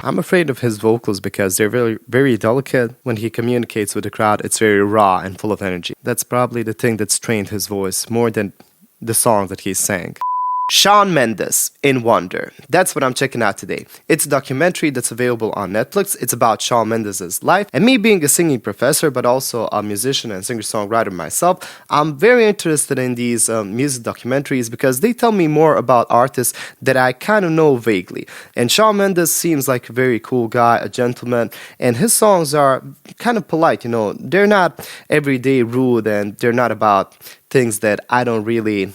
I'm afraid of his vocals because they're very, very delicate. When he communicates with the crowd, it's very raw and full of energy. That's probably the thing that strained his voice more than the song that he sang. Shawn Mendes in Wonder. That's what I'm checking out today. It's a documentary that's available on Netflix. It's about Shawn Mendes' life. And me being a singing professor, but also a musician and singer-songwriter myself, I'm very interested in these music documentaries because they tell me more about artists that I kind of know vaguely. And Shawn Mendes seems like a very cool guy, a gentleman, and his songs are kind of polite, you know. They're not everyday rude and they're not about things that I don't really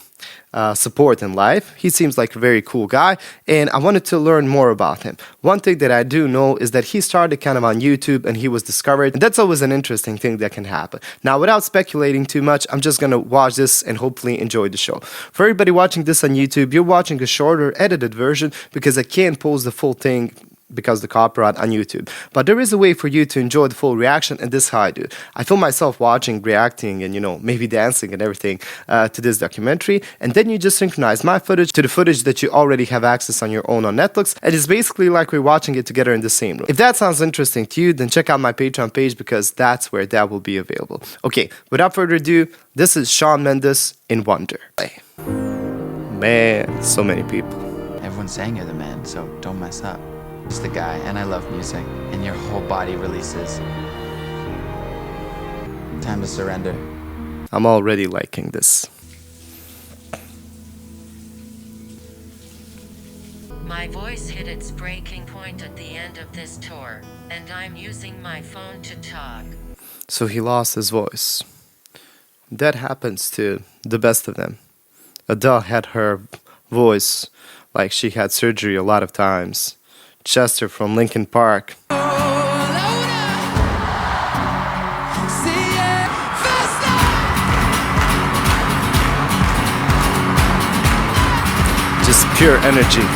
support in life. He seems like a very cool guy, and I wanted to learn more about him. One thing that I do know is that he started kind of on YouTube and he was discovered, and that's always an interesting thing that can happen. Now, without speculating too much, I'm just gonna watch this and hopefully enjoy the show. For everybody watching this on YouTube, you're watching a shorter, edited version because I can't post the full thing because the copyright on YouTube. But there is a way for you to enjoy the full reaction, and this is how I do. I film myself watching, reacting, and maybe dancing and everything to this documentary, and then you just synchronize my footage to the footage that you already have access on your own on Netflix, and it's basically like we're watching it together in the same room. If that sounds interesting to you, then check out my Patreon page because that's where that will be available. Okay, without further ado, this is Shawn Mendes in Wonder. Man, so many people. Everyone's saying you're the man, so don't mess up. Just the guy, and I love music, and your whole body releases. Time to surrender. I'm already liking this. My voice hit its breaking point at the end of this tour, and I'm using my phone to talk. So he lost his voice. That happens to the best of them. Adele had her voice like she had surgery a lot of times. Chester from Linkin Park. Just pure energy.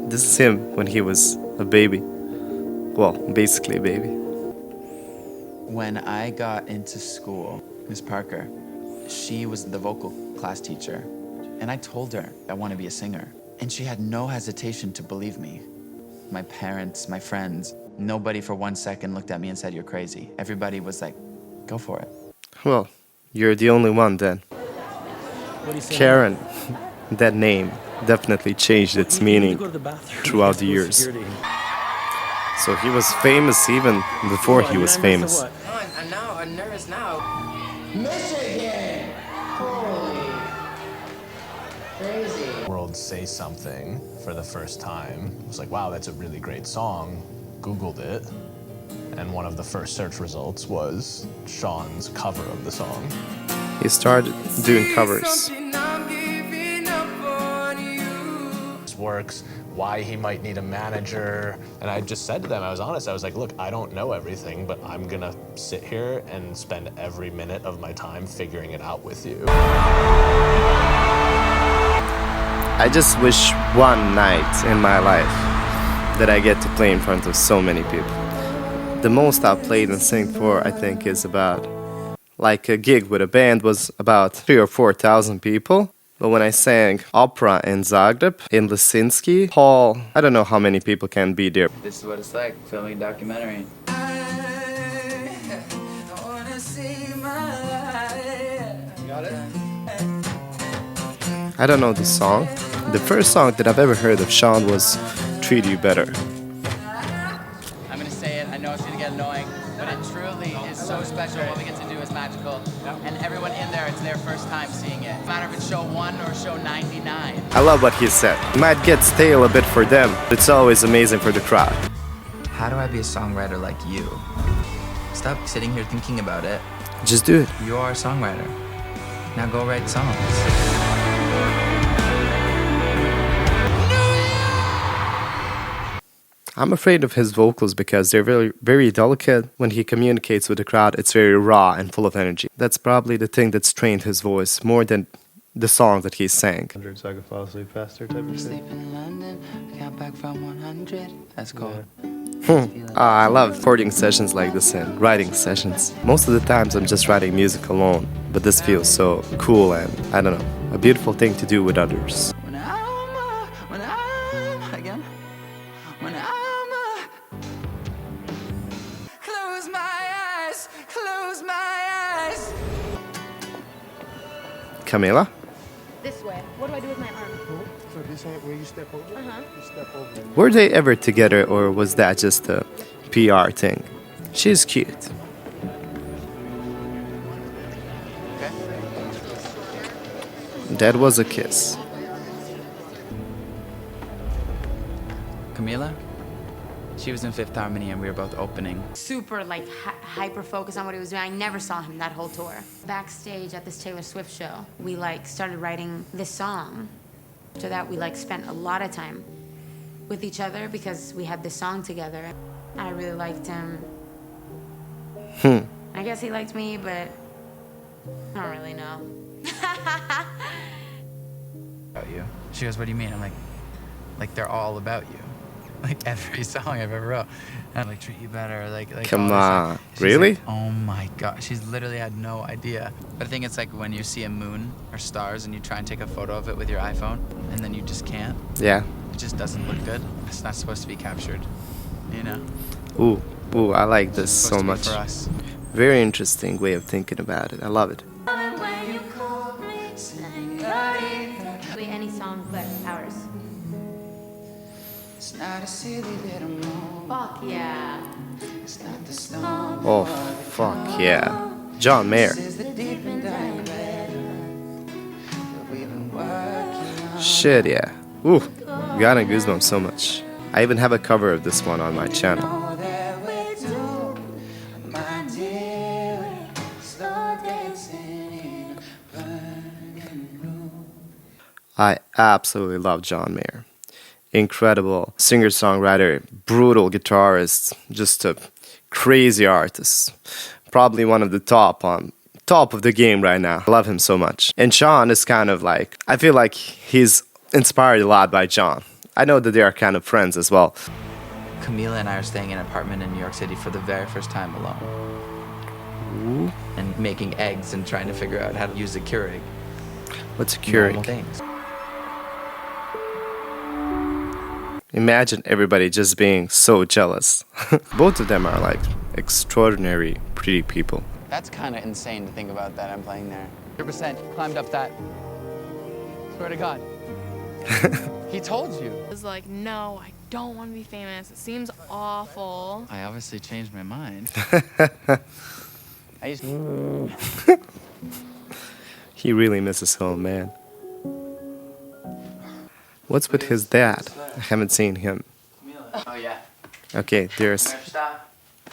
This is him when he was a baby. Well, basically a baby. When I got into school, Miss Parker, she was the vocal class teacher. And I told her I want to be a singer. And she had no hesitation to believe me. My parents, my friends, nobody for 1 second looked at me and said, "You're crazy." Everybody was like, "Go for it." Well, you're the only one then. Karen, that name definitely changed its meaning throughout the years. So he was famous even before he was famous. I'm now nervous now. Michigan! Holy crazy. World say something for the first time. It was like, wow, that's a really great song. Googled it, and one of the first search results was Shawn's cover of the song. He started doing covers. Works, why he might need a manager, and I just said to them, I was honest, I was like, look, I don't know everything, but I'm gonna sit here and spend every minute of my time figuring it out with you. I just wish one night in my life that I get to play in front of so many people. The most I've played and sing for, I think, is about, like a gig with a band was about 3,000 or 4,000 people. But when I sang opera in Zagreb, in Lisinski Hall, I don't know how many people can be there. This is what it's like, filming a documentary. I don't know this song. The first song that I've ever heard of Shawn was Treat You Better. I'm gonna say it, I know it's gonna get annoying, but it truly is so special. What we get to do is magical. And everyone in there, it's their first time seeing it. No matter if it's show 1 or show 99. I love what he said. It might get stale a bit for them, but it's always amazing for the crowd. How do I be a songwriter like you? Stop sitting here thinking about it. Just do it. You are a songwriter. Now go write songs. I'm afraid of his vocals because they're very, very delicate. When he communicates with the crowd, it's very raw and full of energy. That's probably the thing that strained his voice more than the song that he sang. So I could fall asleep faster type of shit. Sleep in London, count back from 100. That's cool. I love recording sessions like this and writing sessions. Most of the times I'm just writing music alone, but this feels so cool and, I don't know, a beautiful thing to do with others. Close my eyes. Camila? This way. What do I do with my arm? So this ain't where you step over? You step over. Were they ever together or was that just a PR thing? She's cute. That was a kiss. Camila? She was in Fifth Harmony and we were both opening. Super like hyper focused on what he was doing. I never saw him that whole tour. Backstage at this Taylor Swift show, we like started writing this song. After that, we like spent a lot of time with each other because we had this song together. I really liked him. I guess he liked me, but I don't really know. About you. She goes, what do you mean? I'm like they're all about you. Like every song I've ever wrote. And like treat you better, like Come all this on. stuff. She's Really? like, oh my god. She's literally had no idea. But I think it's like when you see a moon or stars and you try and take a photo of it with your iPhone and then you just can't. Yeah. It just doesn't look good. It's not supposed to be captured. You know? Ooh, I like this It's so supposed to be much. for us. Very interesting way of thinking about it. I love it. Any song but ours. It's not a silly little moment. Fuck yeah. It's not the storm. Oh, fuck yeah. John Mayer. It's the deep and dying red that we've been working on. Shit, yeah. Ooh, got a goosebumps so much. I even have a cover of this one on my channel. I absolutely love John Mayer. Incredible singer-songwriter, brutal guitarist, just a crazy artist. Probably one of the top of the game right now. I love him so much. And Shawn is kind of like, I feel like he's inspired a lot by John. I know that they are kind of friends as well. Camila and I are staying in an apartment in New York City for the very first time alone. Ooh. And making eggs and trying to figure out how to use a Keurig. What's a Normal Keurig? things. Imagine everybody just being so jealous. Both of them are like extraordinary pretty people. That's kind of insane to think about that I'm playing there. 100% climbed up that. Swear to God. He told you. I was like, no, I don't want to be famous. It seems awful. I obviously changed my mind. I used He really misses home, man. What's with his dad? I haven't seen him. Oh yeah. Okay, there's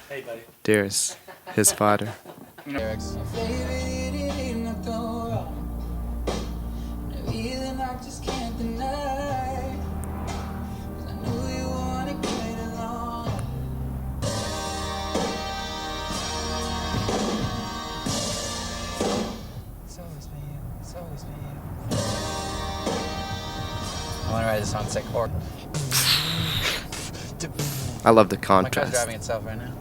Hey, buddy. his father. Lyrics. I want to write this song sick or I love the my car's contrast. driving itself right now.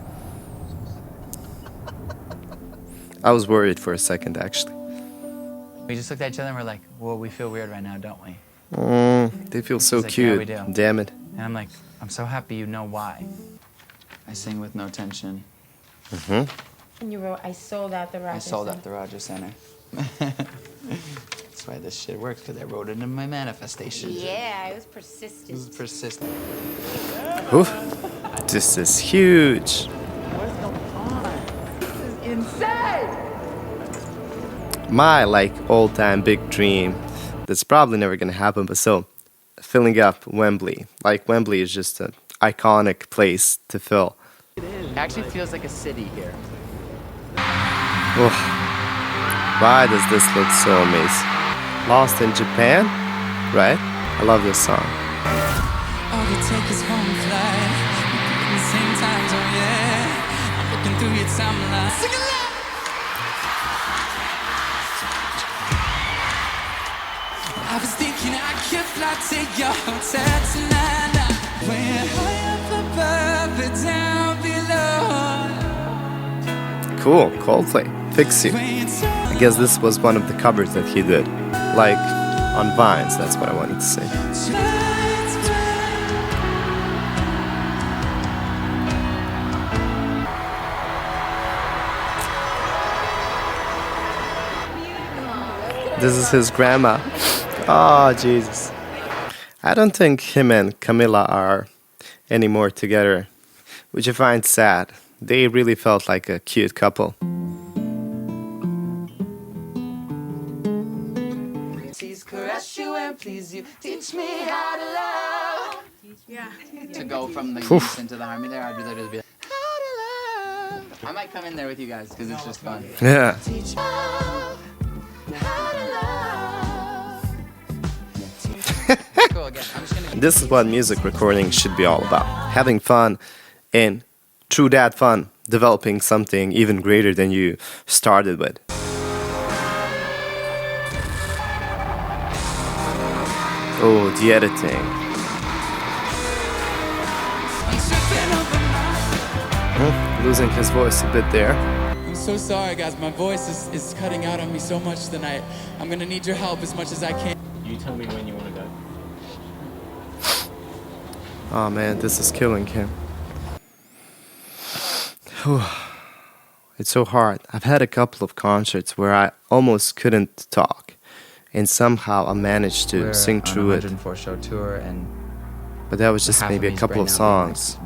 I was worried for a second, actually. We just looked at each other and we're like, well, we feel weird right now, don't we? They feel so He's like, yeah, we cute. do. Damn it. And I'm like, I'm so happy you know why. I sing with no tension. And you wrote, I sold out the Roger I sold Center. out the Roger Center. That's why this shit works, because I wrote it in my manifestation. Yeah, it was This is persistent. persistent. Oof. This is huge. My like all-time big dream that's probably never gonna happen, but so filling up Wembley. Like Wembley is just an iconic place to fill. It actually feels like a city here. Oof. Why does this look so amazing? Lost in Japan? Right? I love this song. All you take is one flight. In the same time zone, yeah. I'm looking through your timeline. Sing along. I was thinking I could fly to your hotel tonight. When high up above but down below. Cool, Coldplay, Fix You. I guess this was one of the covers that he did. Like on Vines, that's what I wanted to say. This is his grandma. Oh, Jesus. I don't think him and Camila are anymore together, which I find sad. They really felt like a cute couple. Please caress you and please you. Teach me how to love. Yeah. To go from the Oof. unison to the harmony there, I'd rather just be like, how to love. I might come in there with you guys because it's just fun. Yeah. Teach how to love. Cool, again. I'm just gonna This is what music recording should be all about. Having fun and, through that fun, developing something even greater than you started with. Oh, the editing. Losing his voice a bit there. I'm so sorry, guys. My voice is cutting out on me so much tonight. I'm gonna need your help as much as I can. You tell me when you want to go. Oh man, this is killing him. It's so hard. I've had a couple of concerts where I almost couldn't talk, and somehow I managed to sing through it. 104 show tour, and But that was just half maybe of a me's couple right of now being songs.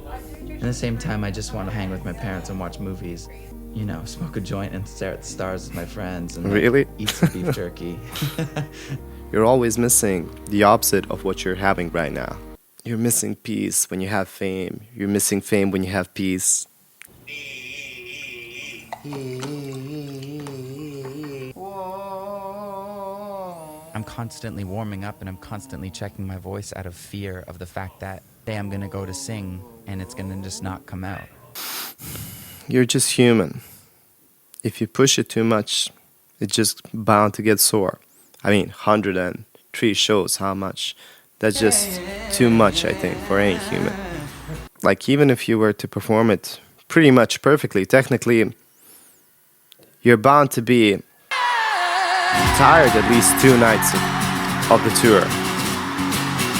at the same time, I just want to hang with my parents and watch movies. You know, smoke a joint and stare at the stars with my friends and like, Really? eat some beef jerky. You're always missing the opposite of what you're having right now. You're missing peace when you have fame. You're missing fame when you have peace. I'm constantly warming up and I'm constantly checking my voice out of fear of the fact that day I'm gonna go to sing and it's gonna just not come out. You're just human. If you push it too much, it's just bound to get sore. I mean, 103 shows, how much? That's just too much, I think, for any human. Like, even if you were to perform it pretty much perfectly, technically, you're bound to be tired at least 2 nights of the tour.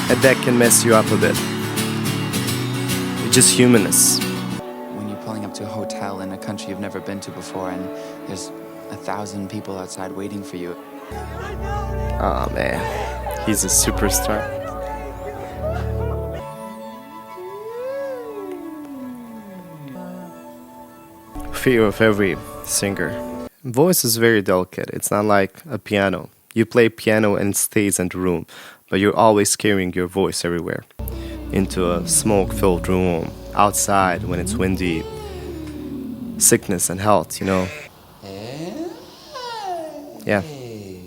And that can mess you up a bit. It's just humanness. When you're pulling up to a hotel in a country you've never been to before and there's 1,000 people outside waiting for you. Oh man, he's a superstar. Fear of every singer. Voice is very delicate. It's not like a piano. You play piano and it stays in the room, but you're always carrying your voice everywhere. Into a smoke-filled room, outside when it's windy. Sickness and health, you know. Yeah,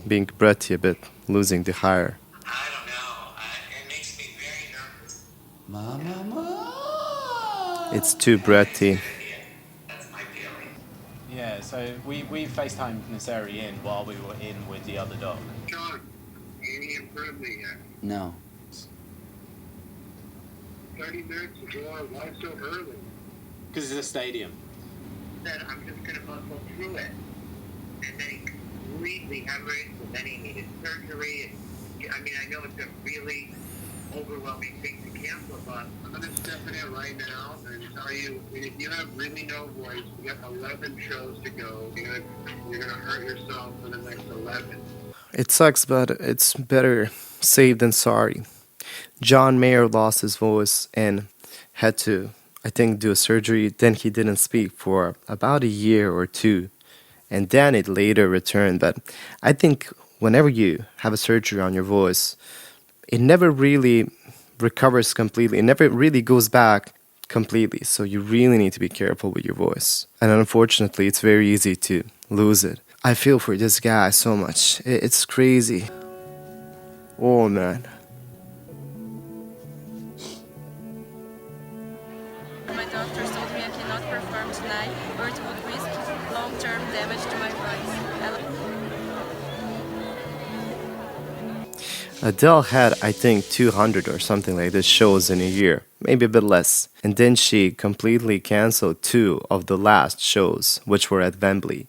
being breathy a bit, losing the higher. I don't know. It makes me very nervous. It's too breathy. That's my feeling. Yeah, so we FaceTimed Nasseri in while we were in with the other dog. Sean, any improvement yet? No. 30 minutes ago, why so early? Because it's a stadium. Said I'm just gonna muscle through it. And then he completely hemorrhaged, and then he needed surgery. And, I mean, I know it's a really overwhelming thing to cancel, but I'm gonna step in it right now and tell you, if you have really no voice, you got 11 shows to go. You're gonna hurt yourself for the next 11. It sucks, but it's better safe than sorry. John Mayer lost his voice and had to, I think, do a surgery. Then he didn't speak for about a year or 2. And then it later returned. But I think whenever you have a surgery on your voice, it never really recovers completely. It never really goes back completely. So you really need to be careful with your voice. And unfortunately, it's very easy to lose it. I feel for this guy so much. It's crazy. Oh, man. My doctor told me I cannot perform tonight or it would risk long-term damage to my voice. Adele had, I think, 200 or something like this shows in a year, maybe a bit less. And then she completely canceled two of the last shows, which were at Wembley,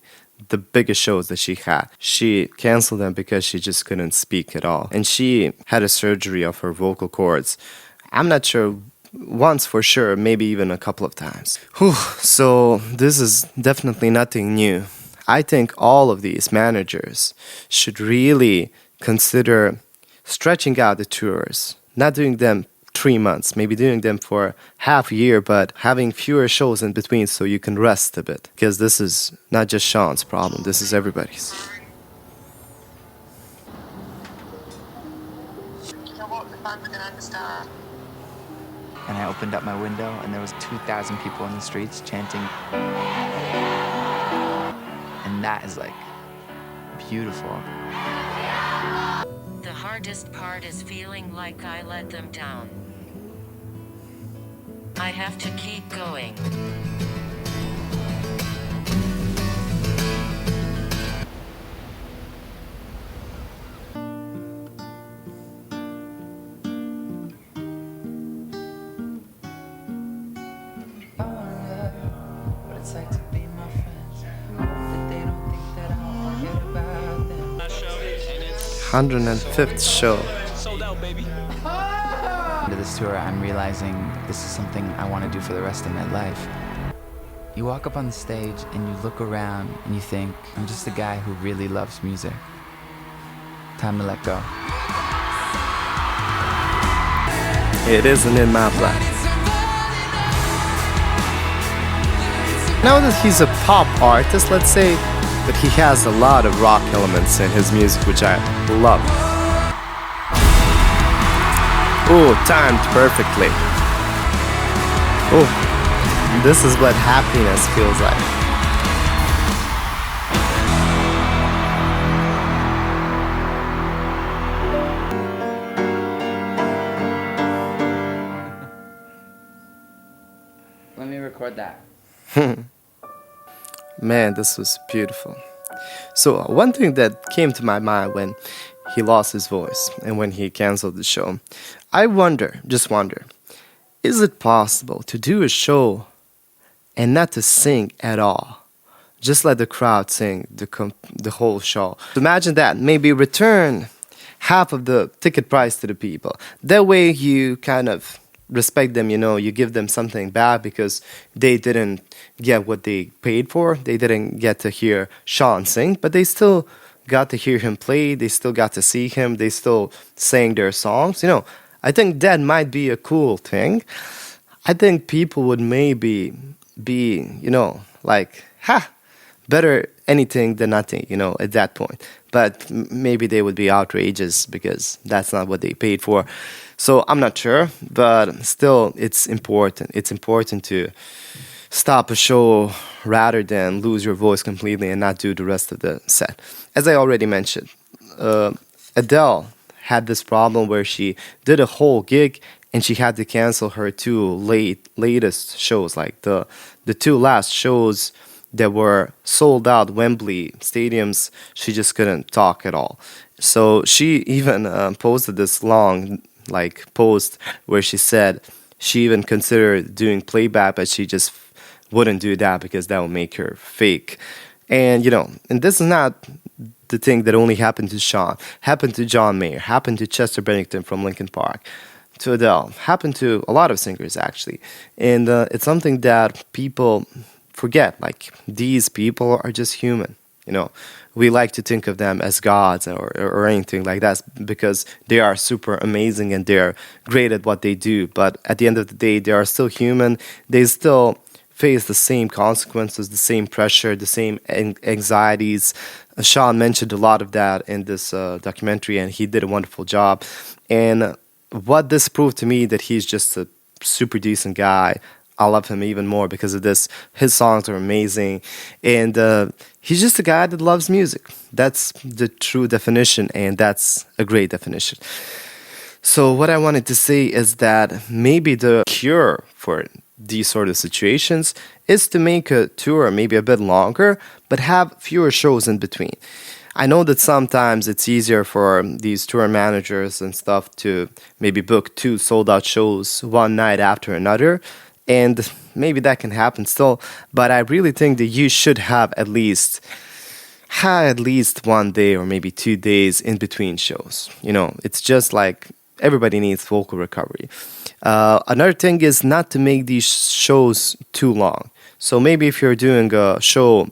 the biggest shows that she had. She canceled them because she just couldn't speak at all. And she had a surgery of her vocal cords. I'm not sure, once for sure, maybe even a couple of times. Whew, so this is definitely nothing new. I think all of these managers should really consider stretching out the tours, not doing them 3 months, maybe doing them for half a year, but having fewer shows in between so you can rest a bit. Because this is not just Shawn's problem, this is everybody's. And I opened up my window, and there was 2,000 people in the streets chanting. And that is like beautiful. The hardest part is feeling like I let them down. I have to keep going. What it's like to be my friends. I hope that they don't think that I'll forget about them. 105th show. Into this tour, I'm realizing this is something I want to do for the rest of my life. You walk up on the stage and you look around and you think, I'm just a guy who really loves music. Time to let go. It isn't in my blood. Now that he's a pop artist, let's say, but he has a lot of rock elements in his music, which I love. Oh, timed perfectly. Oh, this is what happiness feels like. Let me record that. Man, this was beautiful. So one thing that came to my mind when he lost his voice and when he canceled the show, I just wonder, is it possible to do a show and not to sing at all? Just let the crowd sing the whole show. Imagine that, maybe return half of the ticket price to the people. That way you kind of respect them, you give them something back because they didn't get what they paid for. They didn't get to hear Shawn sing, but they still got to hear him play. They still got to see him. They still sang their songs. I think that might be a cool thing. I think people would maybe be, like, better anything than nothing, at that point. But maybe they would be outrageous because that's not what they paid for. So I'm not sure, but still, it's important. It's important to stop a show rather than lose your voice completely and not do the rest of the set. As I already mentioned, Adele had this problem where she did a whole gig and she had to cancel her two latest shows, like the two last shows that were sold out Wembley stadiums. She just couldn't talk at all. So she even posted this long post where she said she even considered doing playback, but she just wouldn't do that because that would make her fake. And and this is not the thing that only happened to Shawn. Happened to John Mayer, happened to Chester Bennington from Linkin Park, to Adele, happened to a lot of singers actually. And it's something that people forget. Like, these people are just human. We like to think of them as gods or anything like that because they are super amazing and they're great at what they do. But at the end of the day, they are still human. They still face the same consequences, the same pressure, the same anxieties. Shawn mentioned a lot of that in this documentary, and he did a wonderful job. And what this proved to me that he's just a super decent guy. I love him even more because of this. His songs are amazing. And he's just a guy that loves music. That's the true definition, and that's a great definition. So what I wanted to say is that maybe the cure for these sort of situations is to make a tour maybe a bit longer, but have fewer shows in between. I know that sometimes it's easier for these tour managers and stuff to maybe book 2 sold out shows one night after another, and maybe that can happen still, but I really think that you should have at least 1 day or maybe 2 days in between shows. You know, it's just like everybody needs vocal recovery. Another thing is not to make these shows too long. So maybe if you're doing a show,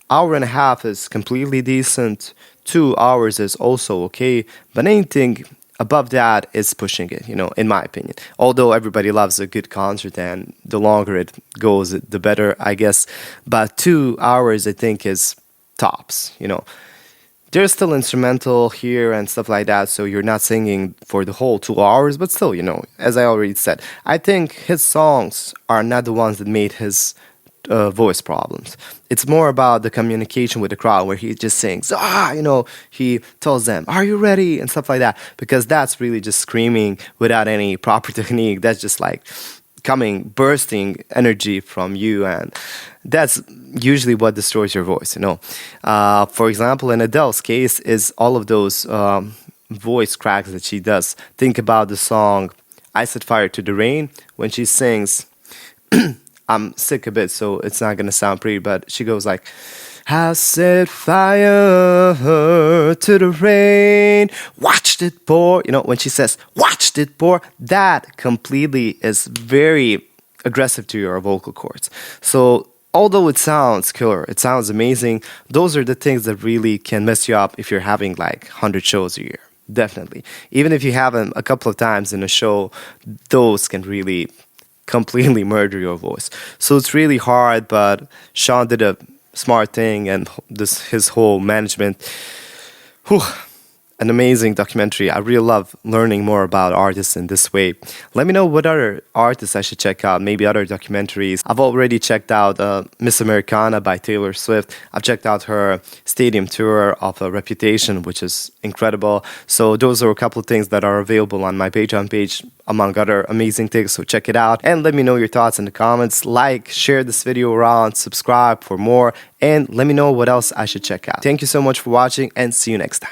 hour and a half is completely decent, 2 hours is also okay, but anything above that is pushing it, you know, in my opinion. Although everybody loves a good concert and the longer it goes, the better, I guess. But 2 hours, I think, is tops, you know. There's still instrumental here and stuff like that, so you're not singing for the whole 2 hours, but still, you know, as I already said, I think his songs are not the ones that made his voice problems. It's more about the communication with the crowd where he just sings, you know, he tells them, are you ready? And stuff like that, because that's really just screaming without any proper technique. That's just like bursting energy from you, and that's usually what destroys your voice, you know. For example, in Adele's case is all of those voice cracks that she does. Think about the song I Set Fire to the Rain when she sings. I'm sick a bit, so it's not gonna sound pretty, but she goes like, I set fire to the rain, watched it pour. You know, when she says, watched it pour, that completely is very aggressive to your vocal cords. So although it sounds killer, it sounds amazing, those are the things that really can mess you up if you're having like 100 shows a year. Definitely. Even if you have them a couple of times in a show, those can really completely murder your voice. So it's really hard, but Shawn did a smart thing, and his whole management, an amazing documentary. I really love learning more about artists in this way. Let me know what other artists I should check out, maybe other documentaries. I've already checked out Miss Americana by Taylor Swift. I've checked out her stadium tour of Reputation, which is incredible. So those are a couple of things that are available on my Patreon page, among other amazing things. So check it out and let me know your thoughts in the comments. Like, share this video around, subscribe for more, and let me know what else I should check out. Thank you so much for watching, and see you next time.